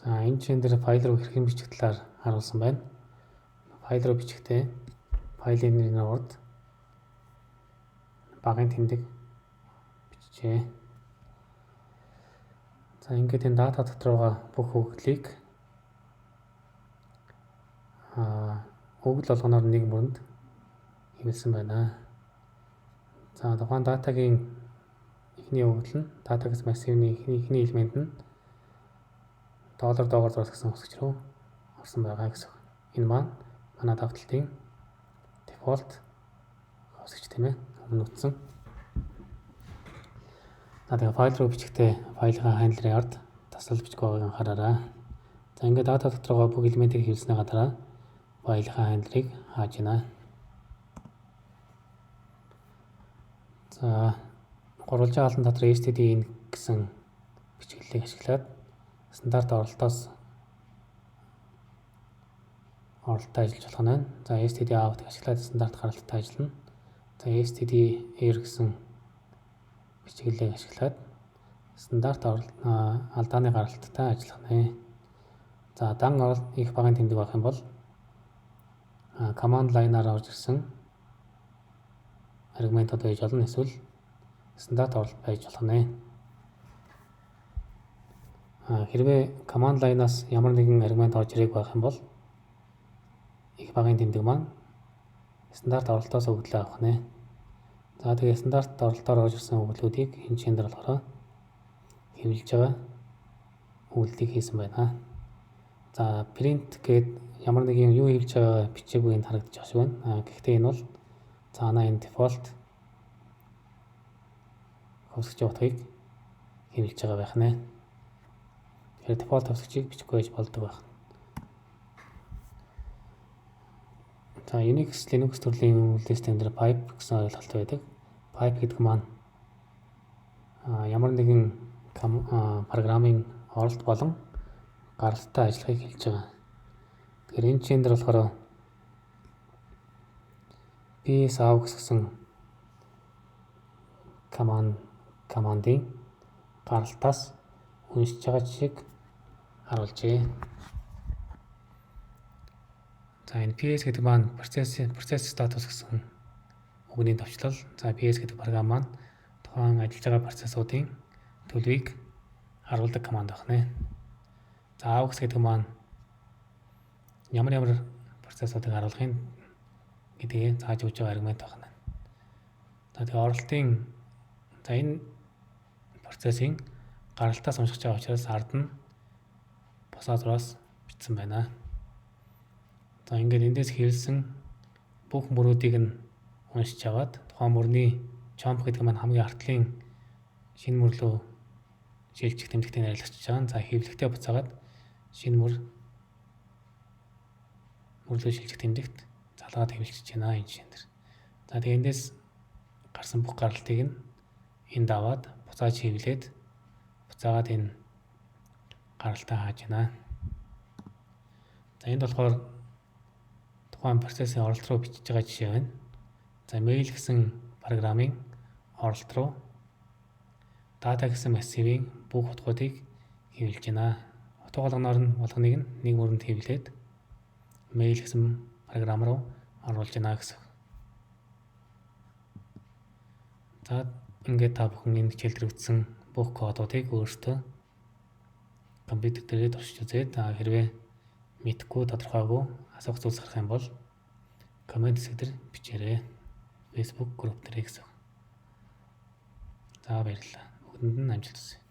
За энэ чинь дээр файл руу хэрхэн бичих талаар харуулсан байна. Файл руу бичихтэй файлын нэрийн урд багын тэмдэг бичжээ. За ингээд энэ дата дотор байгаа бүх өгөгдлийг өгөгдөл болгоноор нэг мөрөнд хэмэлсэн байна. За тухайн датагийн эхний өгөгдөл нь датагс массивны эхний элемент нь доогоор зурсан үсгч рүү орсон байгаа гэсэн. Энэ маань манай давталтын дефолт үсгч тийм ээ, өмнө утсан. За тэгээ файл руу бичихтэй файлын хандлерын ард тасал бичих байгааг анхаараарай. За ингээд дата дотор байгаа бүх элементийг хэвлэснийхаа дараа файлын хандлерыг хааж байна. За гурвалжин хаалт дотор std гэсэн бичиглэлийг ашиглаад стандарт оролтоос оролттой ажиллаж болох нь байна. За std out-ыг ашиглаад стандарт гаралттай ажиллана. За std error гэсэн бичиглэлийг ашиглаад стандарт алдааны гаралттай ажиллах нь. За дан их багын тэмдэг байх юм бол command line-аар орж ирсэн аргументууд байж болно, эсвэл стандарт оролт байж болох нь. Хэрвээ command line-аас ямар нэгэн аргумент орж ирэх байх юм бол их багын тэмдэг маань стандарт оролтоос өгөгдлөө авах нь. За тэгээ стандарт оролтоор орж ирсэн өгөгдлүүдийг энэ чинь дээр болохоор хэвлэж байгаа үйлдэлийг хийсэн байна. За print гээд ямар нэгэн юу хэлж байгаа бичээгүй энд харагдаж байгаа шиг байна. Гэхдээ энэ бол цаанаа энэ default хөвсгч утгыг хэвлэж байгаа байх нэ. Тэгэхээр default хөвсгчийг бичихгүй байж болдог байх. За Unix, Linux төрлийн үйлдэл дээр pipe гэсэн ойлголт байдаг. Pipe гэдэг маань ямар нэгэн программын оролт болон гаралтай ажиллахыг хэлж байгаа. Тэгэхээр энэ чинь дээр болохоор psav гэсэн командын гаралтаас уншиж байгаа жишээг харуулжээ. За энэ ps гэдэг маань процесс статус гэсэн үгний товчлол. За ps гэдэг програм маань тухайн ажиллаж байгаа процессуудын төлөвийг харуулдаг команд байна. За aux гэдэг маань ямар процессуудыг харуулахын гэдгийг зааж өгч байгаа аргумент байна. За тэгээ оролтын энэ процессын гаралтаас уншиж байгаа учраас ард нь босаа зураас бичсэн байна. За ингээд эндээс хэлсэн бүх мөрүүдийг нь уншиж аваад тухайн мөрний chomp гэдэг маань хамгийн артлын шинэ мөр рүү шилжих тэмдэгтийг найрлагчж байгаа. За хэвлэгтээ буцаагаад шинэ мөр рүү шилжих тэмдэгт залгаад хэвлэгчж байна энэ жишээн дээр. За тэгээ эндээс гарсан бүх гаралтыг нь энд аваад буцааж хэвлээд буцаагаад энэ гаралтаа хааж байна. За энд болохоор тухайн процессын оролт руу бичиж байгаа жишээ байна. За mail гэсэн программын оролт руу data гэсэн массивын бүх утгуудыг хэвлэж байна. Утга болгоныг нэг мөрөнд хэвлээд mail гэсэн програм руу оруулж байна гэсэн. За ингээд та бүхэн энэ хичээл дээр үтсэн бүх кодуудыг өөрсдөө компьютер дээрээ туршиж үзээд хэрвээ мэдгүй тодорхойгүй асуух зүйлс гарах юм бол комент хэсэг дээр бичээрэй. Facebook групп дээр гэсэн. За баярлалаа. Бүгдэнд нь амжилт хүсье.